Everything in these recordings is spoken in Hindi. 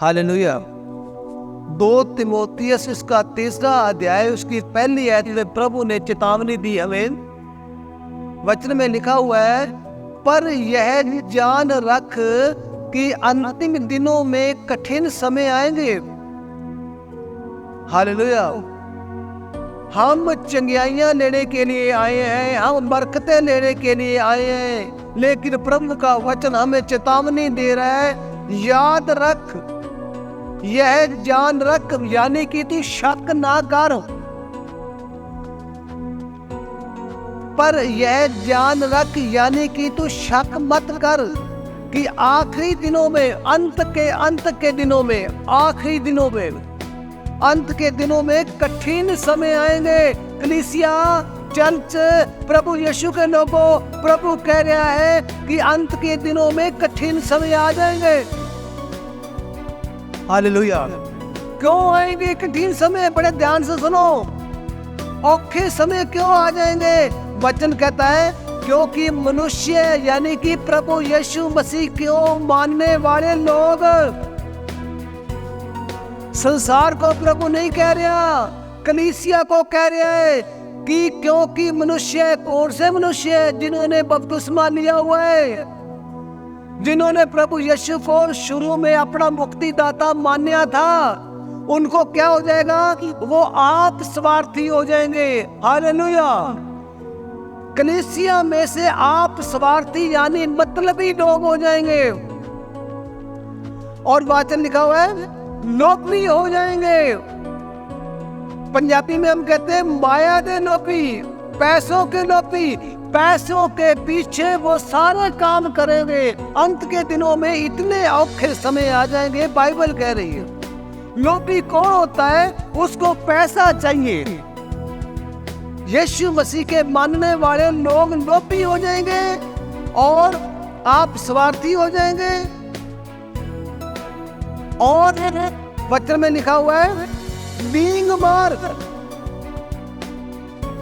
हालेलुया। 2 तिमोथियस उसका 3रा अध्याय उसकी पहली आयत में प्रभु ने चेतावनी दी हमें। वचन में लिखा हुआ है, पर यह जान रख कि अंतिम दिनों में कठिन समय आएंगे। हालेलुया। हम चंगियाइयां लेने के लिए आए हैं, हम बरकतें लेने के लिए आए हैं, लेकिन प्रभु का वचन हमें चेतावनी दे रहा है, याद रख, यह जान रख, यानी कि तू शक ना कर, पर यह जान रख यानी कि तू शक मत कर कि आखिरी दिनों में, अंत के दिनों में, आखिरी दिनों में, अंत के दिनों में कठिन समय आएंगे। कलीसिया, चर्च, प्रभु यीशु के लोगों, प्रभु कह रहा है कि अंत के दिनों में कठिन समय आ जाएंगे। हालेलुया। क्यों आएंगे कठिन समय? बड़े ध्यान से सुनो। औखे समय क्यों आ जाएंगे? वचन कहता है क्योंकि मनुष्य यानी कि प्रभु यीशु मसीह को मानने वाले लोग, संसार को प्रभु नहीं कह रहा, कलीसिया को कह रहा है कि क्योंकि मनुष्य, कौन से मनुष्य? जिन्होंने बपतिस्मा लिया हुआ है, जिन्होंने प्रभु यीशु को शुरू में अपना मुक्तिदाता माना था, उनको क्या हो जाएगा? वो आप स्वार्थी हो जाएंगे। हालेलुया। कलीसिया में से आप स्वार्थी यानी मतलबी लोग हो जाएंगे, और वचन लिखा हुआ है लोभी हो जाएंगे। पंजाबी में हम कहते हैं माया दे लोभी, पैसों के लोभी, पैसों के पीछे वो सारे काम करेंगे। अंत के दिनों में इतने औखे समय आ जाएंगे, बाइबल कह रही है। लोभी कौन होता है? उसको पैसा चाहिए। यीशु मसीह के मानने वाले लोग लोभी हो जाएंगे और आप स्वार्थी हो जाएंगे। और वचन में लिखा हुआ है बीइंग मार्क,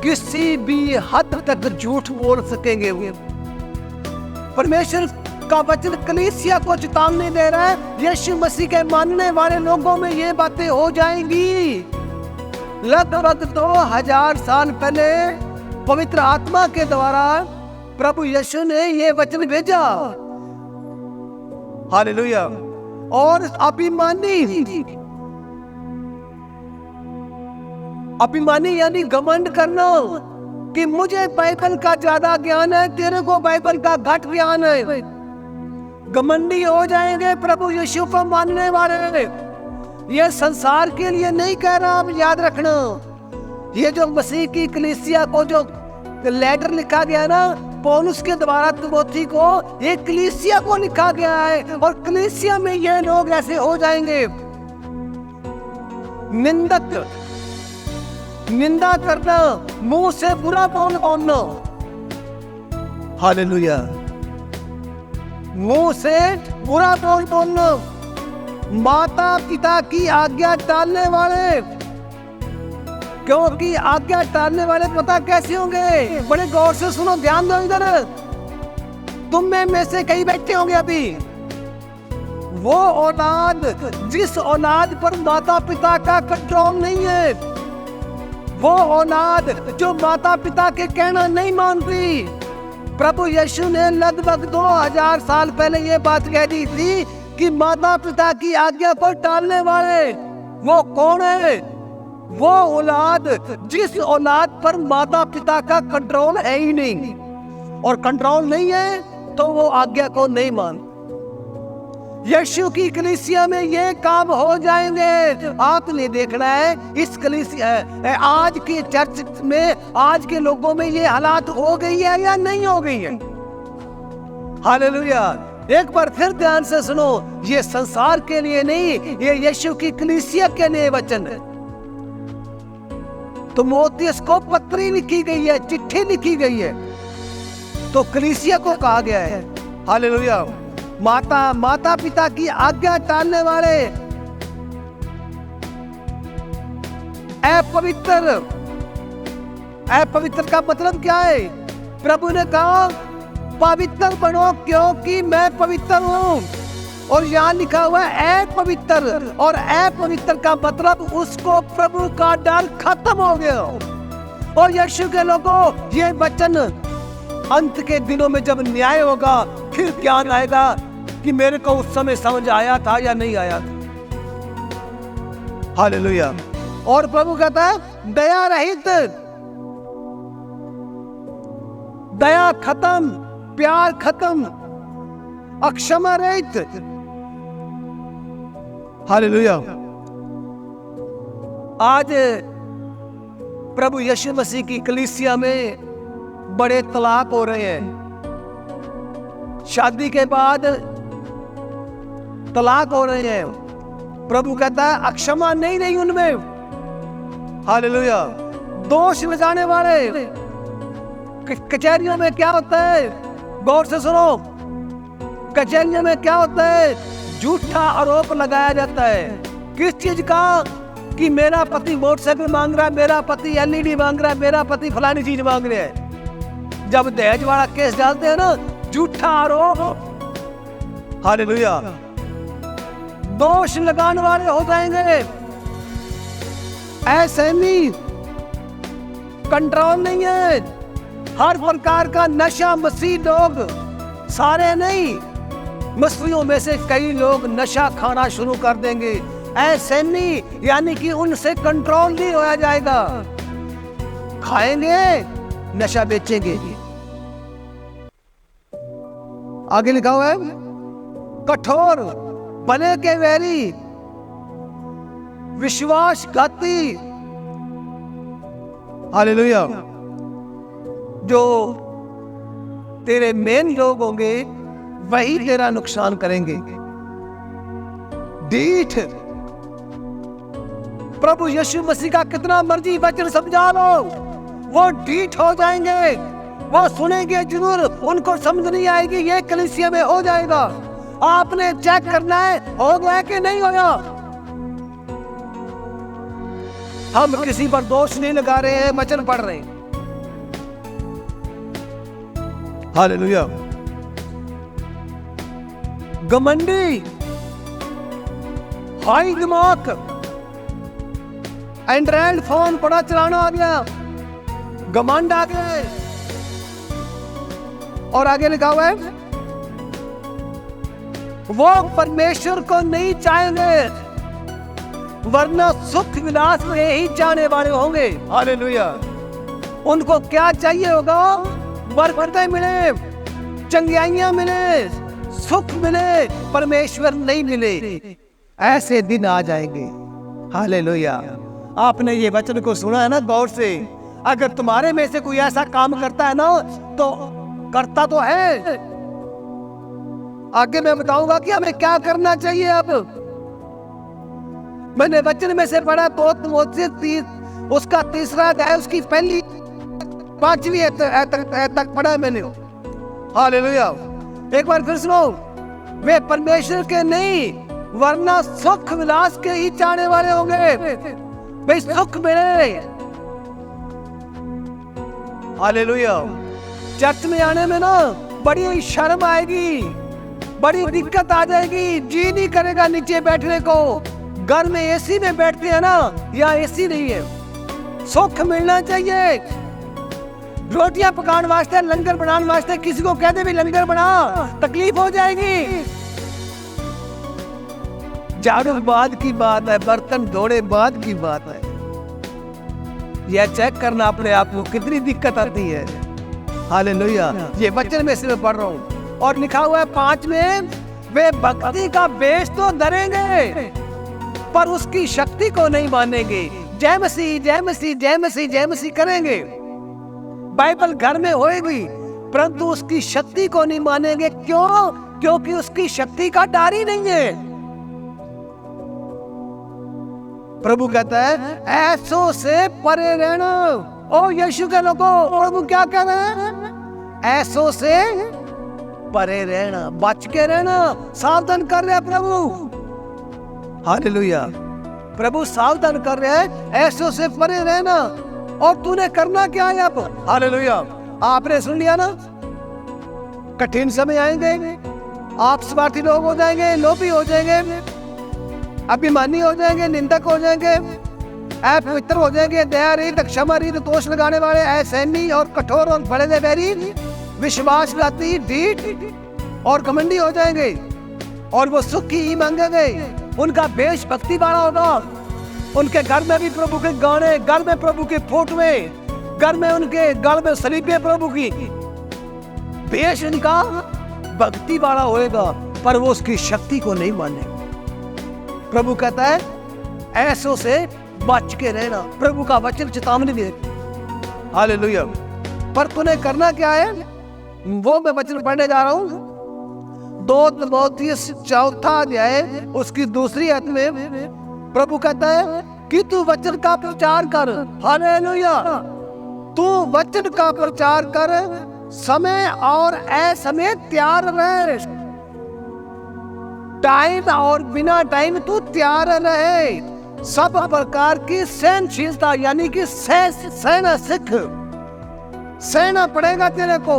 किसी भी हद तक झूठ बोल सकेंगे। परमेश्वर का वचन कलीसिया को चेतावनी दे रहा है, यीशु मसीह के मानने वाले लोगों में ये बातें हो जाएंगी। लगभग 2000 साल पहले पवित्र आत्मा के द्वारा प्रभु यीशु ने ये वचन भेजा। हालेलुया। और अभिमानी यानी घमंड करना कि मुझे बाइबल का ज्यादा ज्ञान है, तेरे को बाइबल का घट ज्ञान है। घमंडी हो जाएंगे प्रभु यीशु को मानने वाले। ये संसार के लिए नहीं कह रहा, आप याद रखना। ये जो मसीह की कलीसिया को जो लेटर लिखा गया ना पौलुस के द्वारा तिमोथी को, ये कलीसिया को लिखा गया है, और कलीसिया में ये लोग ऐसे हो जाएंगे। निंदा करना, मुंह से बुरा बोलना। हालेलुया। मुंह से बुरा बोलना। माता पिता की आज्ञा टालने वाले, क्योंकि आज्ञा टालने वाले पता कैसे होंगे? बड़े गौर से सुनो, ध्यान दो इधर। तुम में से कई बैठे होंगे अभी। वो औलाद जिस औलाद पर माता पिता का कंट्रोल नहीं है, वो औलाद जो माता पिता के कहना नहीं मानती। प्रभु यीशु ने लगभग 2000 साल पहले ये बात कह दी थी कि माता पिता की आज्ञा को टालने वाले वो कौन है? वो औलाद जिस औलाद पर माता पिता का कंट्रोल है ही नहीं, और कंट्रोल नहीं है तो वो आज्ञा को नहीं मान। यीशु की कलीसिया में ये काम हो जाएंगे। आपने देखना है इस कलीसिया, आज के चर्च में, आज के लोगों में ये हालात हो गई है या नहीं हो गई है? हालेलुया। एक बार फिर ध्यान से सुनो, ये संसार के लिए नहीं, ये यीशु की कलीसिया के लिए वचन है। तो तिमोथियस को पत्री लिखी गई है, चिट्ठी लिखी गई है, तो कलीसिया को कहा गया है। हालेलुया। माता पिता की आज्ञा टालने वाले, अपवित्र का मतलब क्या है? प्रभु ने कहा पवित्र बनो क्योंकि मैं पवित्र हूं। और यहाँ लिखा हुआ है अपवित्र, और अपवित्र का मतलब उसको प्रभु का डर खत्म हो गया। और यीशु के लोगों, ये वचन अंत के दिनों में जब न्याय होगा, फिर ज्ञान आएगा कि मेरे को उस समय समझ आया था या नहीं आया था। हालेलुया। और प्रभु कहता है दया रहित, दया खत्म, प्यार खत्म, अक्षमा रहित। हालेलुया। आज प्रभु यीशु मसीह की कलीसिया में बड़े तलाक हो रहे हैं, शादी के बाद तलाक हो रहे हैं। प्रभु कहता है अक्षमा नहीं रही उनमें। हालेलुया। दोष लगाने वाले, कचहरियों में क्या होता है, गौर से सुनो, कचहरियों में क्या होता है, झूठा आरोप लगाया जाता है। किस चीज का? कि मेरा पति मोटरसाइकिल मांग रहा है, मेरा पति एलईडी मांग रहा है, मेरा पति फलानी चीज मांग रहा है। जब दहेज वाला केस डालते हैं ना, झूठा आरोप। हालेलुया। दोष लगाने वाले हो जाएंगे। ऐसे नहीं, कंट्रोल नहीं है। हर प्रकार का नशा मसीह लोग, सारे नहीं, मसीहियों में से कई लोग नशा खाना शुरू कर देंगे। ऐसे नहीं, यानी कि उनसे कंट्रोल नहीं होया जाएगा। खाएंगे, नशा बेचेंगे। आगे लिखा हुआ है कठोर, भले के वैरी, विश्वासघाती। हालेलुया। जो तेरे मेन लोग होंगे वही तेरा नुकसान करेंगे। डीठ, प्रभु यीशु मसीह का कितना मर्जी वचन समझा लो, वो डीठ हो जाएंगे। वो सुनेंगे जरूर, उनको समझ नहीं आएगी, ये कलीसिया में हो जाएगा। आपने चेक करना है हो गया कि नहीं होया। हम किसी पर दोष नहीं लगा रहे हैं, वचन पढ़ रहे हैं। हालेलुया। घमंडी, हाई दिमाग, एंड्रॉइड फोन बड़ा चलाना आ गया, घमंड आ गए। और आगे लिखा हुआ है वो परमेश्वर को नहीं चाहेंगे, वरना सुख विलास में ही चाहने वाले होंगे। हालेलुया। उनको क्या चाहिए होगा? बरकतें मिले, चंगियाइयां मिले, सुख मिले, परमेश्वर नहीं मिले। ऐसे दिन आ जाएंगे। हालेलुया। आपने ये वचन को सुना है ना गौर से। अगर तुम्हारे में से कोई ऐसा काम करता है ना, तो करता तो है। आगे मैं बताऊंगा कि हमें क्या करना चाहिए। अब मैंने वचन में से पढ़ा तो उसका तीसरा अध्याय, उसकी पहली 5वीं तक पढ़ा मैंने। हालेलुया। एक बार फिर सुनो, वे परमेश्वर के नहीं वरना सुख विलास के ही चाहने वाले होंगे। भाई सुख मिले। हालेलुया। चर्च में आने में ना बड़ी शर्म आएगी, बड़ी दिक्कत आ जाएगी, जी नहीं करेगा नीचे बैठने को। घर में एसी में बैठते हैं ना, या एसी नहीं है। सुख मिलना चाहिए। रोटियां पकाने वास्ते, लंगर बनाने वास्ते किसी को कहते भी लंगर बना, तकलीफ हो जाएगी। झाड़ू बाद की बात है, बर्तन धोने बाद की बात है। यह चेक करना अपने आप को कितनी दिक्कत आती है। हालेलुया। ये वचन में से मैं पढ़ रहा हूँ। और लिखा हुआ है 5 में, वे भक्ति का बेच तो धरेंगे पर उसकी शक्ति को नहीं मानेंगे। जय मसीह, जय मसीह, जय मसीह, जय मसीह करेंगे, बाइबल घर में होएगी, परंतु उसकी शक्ति को नहीं मानेंगे। क्यों? क्योंकि उसकी शक्ति का डर ही नहीं है। प्रभु कहता है ऐसों से परे रहना। ओ यीशु के लोगों, प्रभु क्या कह रहे हैं? ऐसों से परे रहना, बच के रहना, सावधान कर रहे हैं प्रभु। हालेलुया। प्रभु सावधान कर रहे हैं, ऐसों से परे रहना। और तूने करना क्या है अब? हालेलुया। आपने सुन लिया ना, कठिन समय आएंगे, आप स्वार्थी लोग हो जाएंगे, लोभी हो जाएंगे, अभिमानी हो जाएंगे, निंदक हो जाएंगे, अपवित्र हो जाएंगे, दया रहित, क्षमा रहित, दोष लगाने वाले, असहनी और कठोर और बड़े बैरी, विश्वासघाती, ढीठ और घमंडी हो जाएंगे। और वो सुख की ही मांगेंगे। उनका वेश भक्ति वाला होगा। उनके घर में भी प्रभु के गाने, घर में प्रभु के फोटोए, घर में उनके गल में सलीबे प्रभु की। वेश इनका भक्ति वाला होएगा, पर वो उसकी शक्ति को नहीं माने। प्रभु कहता है ऐसों से बच के रहना। प्रभु का वचन चेतावनी दे। हालेलुया। पर तूने करना क्या है, वो मैं वचन पढ़ने जा रहा हूं। 2 तीमुथियुस 4 अध्याय उसकी दूसरी आयत में प्रभु कहता है कि तू वचन का प्रचार कर। हालेलुया। तू वचन का प्रचार कर, समय और असमय तैयार रहे। टाइम और बिना टाइम तू तैयार रहे। सब प्रकार की सहनशीलता, यानी कि सहना सीख। सहना पड़ेगा तेरे को।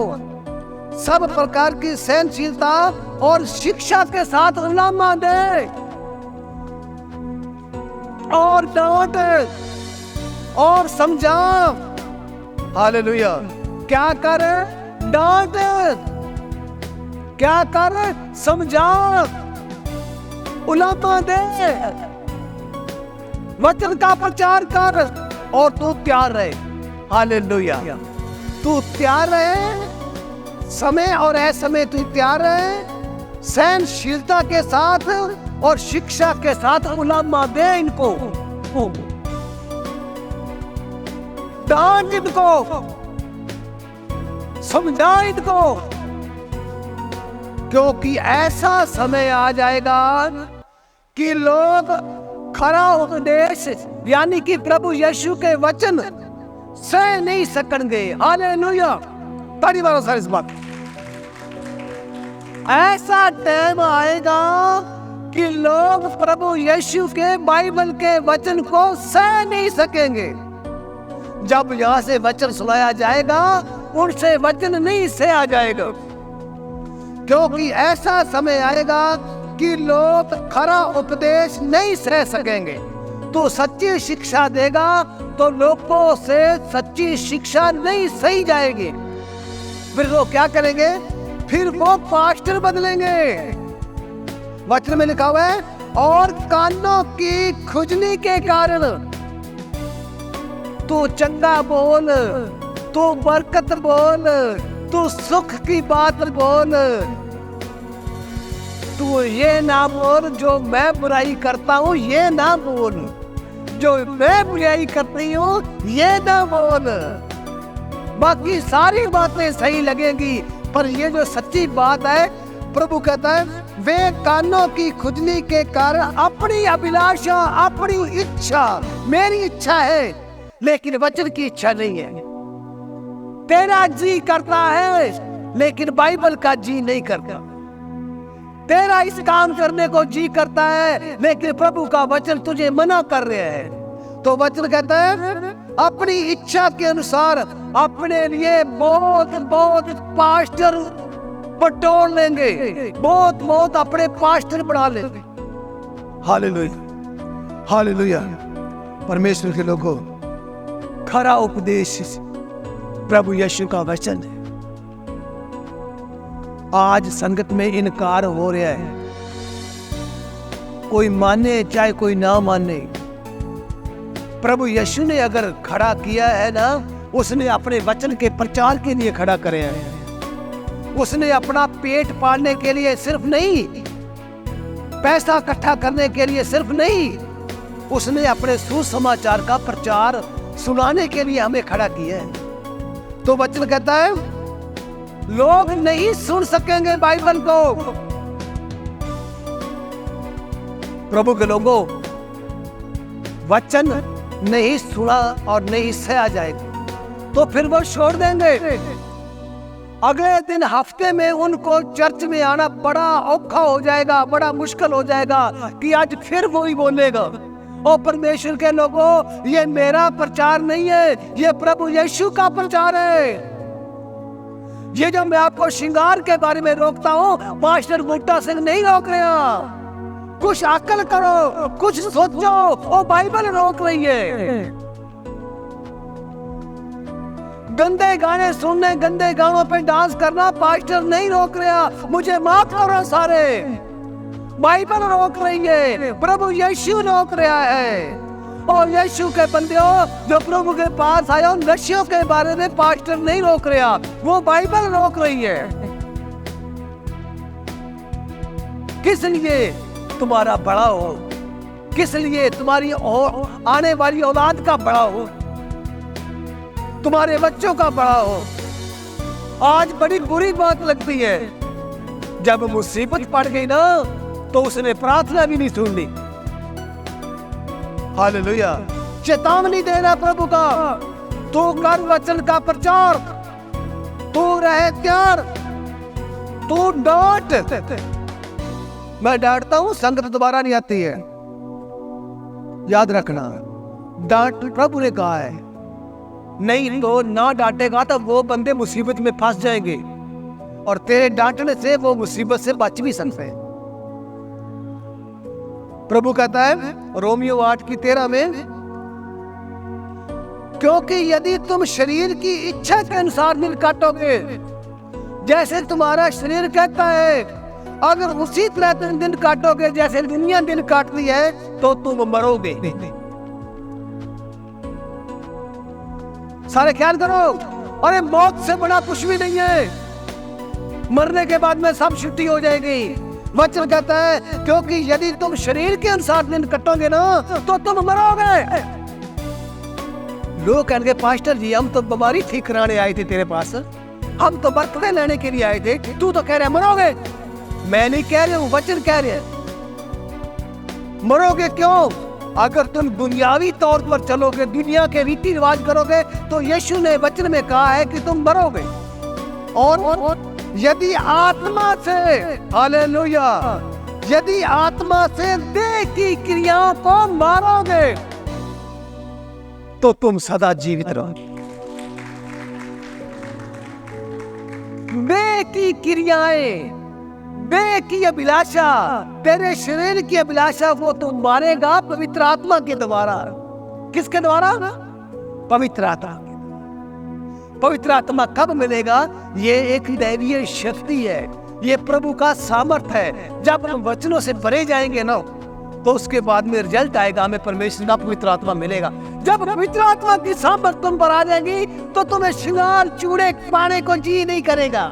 सब प्रकार की सहनशीलता और शिक्षा के साथ उलामा दे और डांट और समझा। हालेलुया। क्या कर? डांट। क्या कर? समझा, उलामा दे, वचन का प्रचार कर और तू तैयार रहे। हालेलुया। तू तैयार रहे, समय और असमय तू तैयार रहे, सहनशीलता के साथ और शिक्षा के साथ उलामा दे इनको, डांट इनको, समझा इनको। क्योंकि ऐसा समय आ जाएगा कि लोग खरा उपदेश यानी कि प्रभु यीशु के वचन सह नहीं सकेंगे। हालेलुया। ताली मारो सर इस बात। ऐसा टाइम आएगा कि लोग प्रभु यीशु के बाइबल के वचन को सह नहीं सकेंगे। जब यहां से वचन सुनाया जाएगा, उनसे वचन नहीं सहा जाएगा। क्योंकि ऐसा समय आएगा कि लोग खरा उपदेश नहीं सह सकेंगे। तो सच्ची शिक्षा देगा तो लोगों से सच्ची शिक्षा नहीं सही जाएगी। फिर वो क्या करेंगे? फिर वो पास्टर बदलेंगे। वचन में लिखा हुआ है, और कानों की खुजली के कारण तू चंगा बोल, तू बरकत बोल, तू सुख की बात बोल। तू ये ना बोल जो मैं बुराई करता हूँ, ये ना बोल। जो मैं बुराई करती हूँ, ये ना बोल। बाकी सारी बातें सही लगेंगी, पर ये जो सच्ची बात है, प्रभु कहता है वे कानों की खुजली के कारण अपनी अभिलाषा, अपनी इच्छा, मेरी इच्छा है लेकिन वचन की इच्छा नहीं है। तेरा जी करता है लेकिन बाइबल का जी नहीं करता। तेरा इस काम करने को जी करता है लेकिन प्रभु का वचन तुझे मना कर रहे हैं। तो वचन कहता है अपनी इच्छा के अनुसार अपने लिए बहुत बहुत पास्टर बटोर लेंगे, बहुत बहुत अपने पास्टर बना लेंगे। हालेलुया। हालेलुया। परमेश्वर के लोगों, खरा उपदेश प्रभु यीशु का वचन है। आज संगत में इनकार हो रहा है। कोई माने चाहे कोई ना माने, प्रभु यीशु ने अगर खड़ा किया है ना, उसने अपने वचन के प्रचार के लिए खड़ा करे है। उसने अपना पेट पालने के लिए सिर्फ नहीं, पैसा इकट्ठा करने के लिए सिर्फ नहीं, उसने अपने सुसमाचार का प्रचार सुनाने के लिए हमें खड़ा किया है। तो वचन कहता है लोग नहीं सुन सकेंगे बाइबल को। प्रभु के लोगों, वचन नहीं सुना और नहीं सहा जाएगा तो फिर वो छोड़ देंगे। अगले दिन हफ्ते में उनको चर्च में आना बड़ा औखा हो जाएगा, बड़ा मुश्किल हो जाएगा कि आज फिर वो ही बोलेगा। और परमेश्वर के लोगों, ये मेरा प्रचार नहीं है, ये प्रभु यीशु का प्रचार है। ये जो मैं आपको श्रृंगार के बारे में रोकता हूँ, मास्टर बूटा सिंह नहीं रोक रहा। कुछ अकल करो, कुछ सोचो, वो बाइबल रोक रही है। गंदे गाने सुनने, गंदे गानों पे डांस करना पास्टर नहीं रोक रहा। मुझे माफ करो सारे, बाइबल रोक रही है, प्रभु यीशु रोक रहा है। और यीशु के बंदियों, जो प्रभु के पास आए हो, नशियों के बारे में पास्टर नहीं रोक रहा, वो बाइबल रोक रही है। किस लिए? तुम्हारा बड़ा हो, किस लिए? तुम्हारी आने वाली औलाद का बड़ा हो, तुम्हारे बच्चों का बड़ा हो। आज बड़ी बुरी बात लगती है, जब मुसीबत पड़ गई ना तो उसने प्रार्थना भी नहीं सुननी। हालेलुया। चेतावनी देना प्रभु का, तू कर वचन का प्रचार, तू रहे त्यार, तू डांट। मैं डांटता हूं, संगत दोबारा नहीं आती है, याद रखना। डांट प्रभु ने कहा है, नहीं तो ना डांटेगा तो वो बंदे मुसीबत में फंस जाएंगे, और तेरे डांटने से वो मुसीबत से बच भी सकते हैं। प्रभु कहता है रोमियो 8:13 में, क्योंकि यदि तुम शरीर की इच्छा के अनुसार दिन काटोगे, जैसे तुम्हारा शरीर कहता है, अगर उसी तरह तुम दिन काटोगे जैसे दुनिया दिन काटती है, तो तुम मरोगे। सारे ख्याल करो, अरे मौत से बड़ा कुछ भी नहीं है, मरने के बाद में सब छुट्टी हो जाएगी। वचन कहता है, क्योंकि यदि तुम शरीर के अनुसार दिन कटोगे ना तो तुम मरोगे। लोग कहेंगे पास्टर जी हम तो बीमारी ठीक कराने आए थे तेरे पास, हम तो बर्थडे लेने के लिए आए थे, तू तो कह रहे मरोगे। मैं नहीं कह रही हूं, वचन कह रहे हैं। मरोगे क्यों? अगर तुम दुनियावी तौर पर चलोगे, दुनिया के रीति रिवाज करोगे, तो यीशु ने वचन में कहा है कि तुम मरोगे। और यदि आत्मा से, हालेलुया, यदि आत्मा से देह की क्रियाओं को मारोगे तो तुम सदा जीवित रहोगे। देह की क्रियाएं, देह की अभिलाषा, तेरे शरीर की अभिलाषा को तुम मारेगा पवित्र आत्मा के द्वारा। किसके द्वारा? पवित्र आत्मा। पवित्र आत्मा कब मिलेगा? ये एक दैवीय शक्ति है, ये प्रभु का सामर्थ है। जब हम वचनों से भरे जाएंगे ना तो उसके बाद में रिजल्ट आएगा, हमें परमेश्वर का पवित्र आत्मा मिलेगा। जब पवित्र आत्मा की सामर्थ तुम पर आ जाएगी तो तुम्हें श्रृंगार चूड़े पाने को जी नहीं करेगा।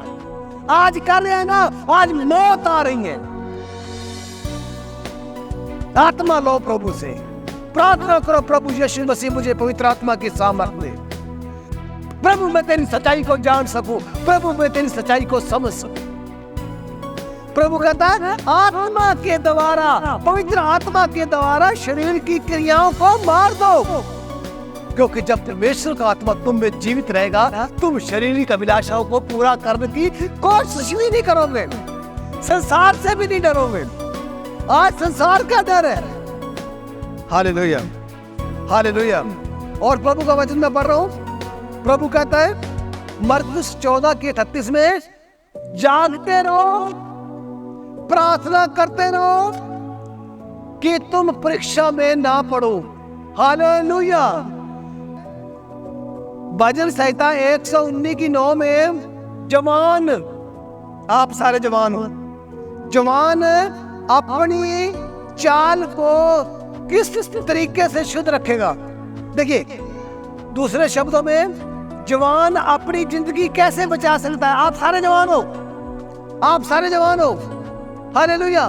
आज कर रहे हैं ना, आज मौत आ रही है। आत्मा लो प्रभु से, प्रार्थना करो, प्रभु यीशु मसीह मुझे पवित्र आत्मा की सामर्थ दे। प्रभु मैं तेरी सच्चाई को जान सकूं, प्रभु मैं तेरी सच्चाई को समझ सकूं। प्रभु कहता है आत्मा के द्वारा, पवित्र आत्मा के द्वारा शरीर की क्रियाओं को मार दो, क्योंकि जब परमेश्वर का आत्मा तुम में जीवित रहेगा, तुम शारीरिक अभिलाषाओं को पूरा करने की कोशिश भी नहीं करोगे, संसार से भी नहीं डरोगे। आज संसार का डर है। Hallelujah, hallelujah. और प्रभु का वचन मैं पढ़ रहा हूं। प्रभु कहता है मरकुस 14:38 में, जागते रहो, प्रार्थना करते रहो कि तुम परीक्षा में ना पड़ो। हालेलुया। भजन संहिता 119:9 में, जवान, आप सारे जवान हो, जवान अपनी चाल को किस तरीके से शुद्ध रखेगा। देखिए, दूसरे शब्दों में जवान अपनी जिंदगी कैसे बचा सकता है। आप सारे जवान हो, आप सारे जवान हो। हालेलुया।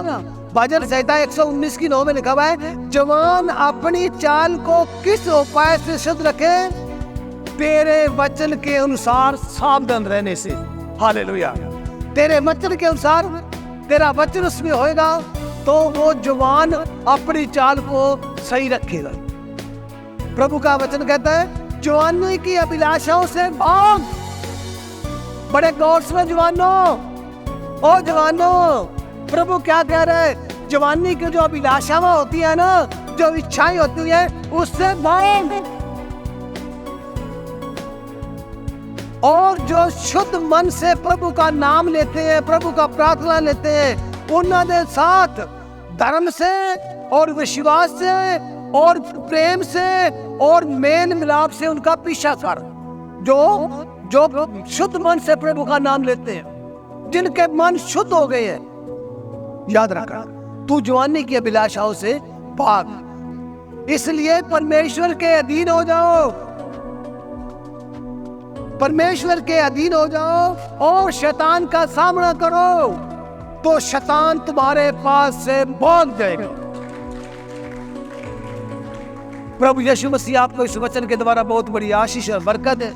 भजन संहिता 119:9 में लिखा हुआ है, जवान अपनी चाल को किस उपाय से शुद्ध रखे? तेरे वचन के अनुसार सावधान रहने से। हालेलुया। तेरे वचन के अनुसार, तेरा वचन उसमें होएगा तो वो जवान अपनी चाल को सही रखेगा। प्रभु का वचन कहता है जवानी की अभिलाषाओं से भाग। बड़े गौर से जवानों, ओ जवानों, प्रभु क्या कह रहे हैं? जवानी की जो अभिलाषाएं होती है ना, जो इच्छाएं होती है, उससे भाग। और जो शुद्ध मन से प्रभु का नाम लेते हैं, प्रभु का प्रार्थना लेते हैं, उन्होंने साथ धर्म से और विश्वास से और प्रेम से और मेल मिलाप से उनका पीछा कर। जो शुद्ध मन से प्रभु का नाम लेते हैं, जिनके मन शुद्ध हो गए हैं, याद रखना तू जवानी की अभिलाषाओं से भाग। इसलिए परमेश्वर के अधीन हो जाओ, परमेश्वर के अधीन हो जाओ और शैतान का सामना करो, तो शैतान तुम्हारे पास से भाग जाएगा। प्रभु यीशु मसीह आपको इस वचन के द्वारा बहुत बड़ी आशीष और बरकत है।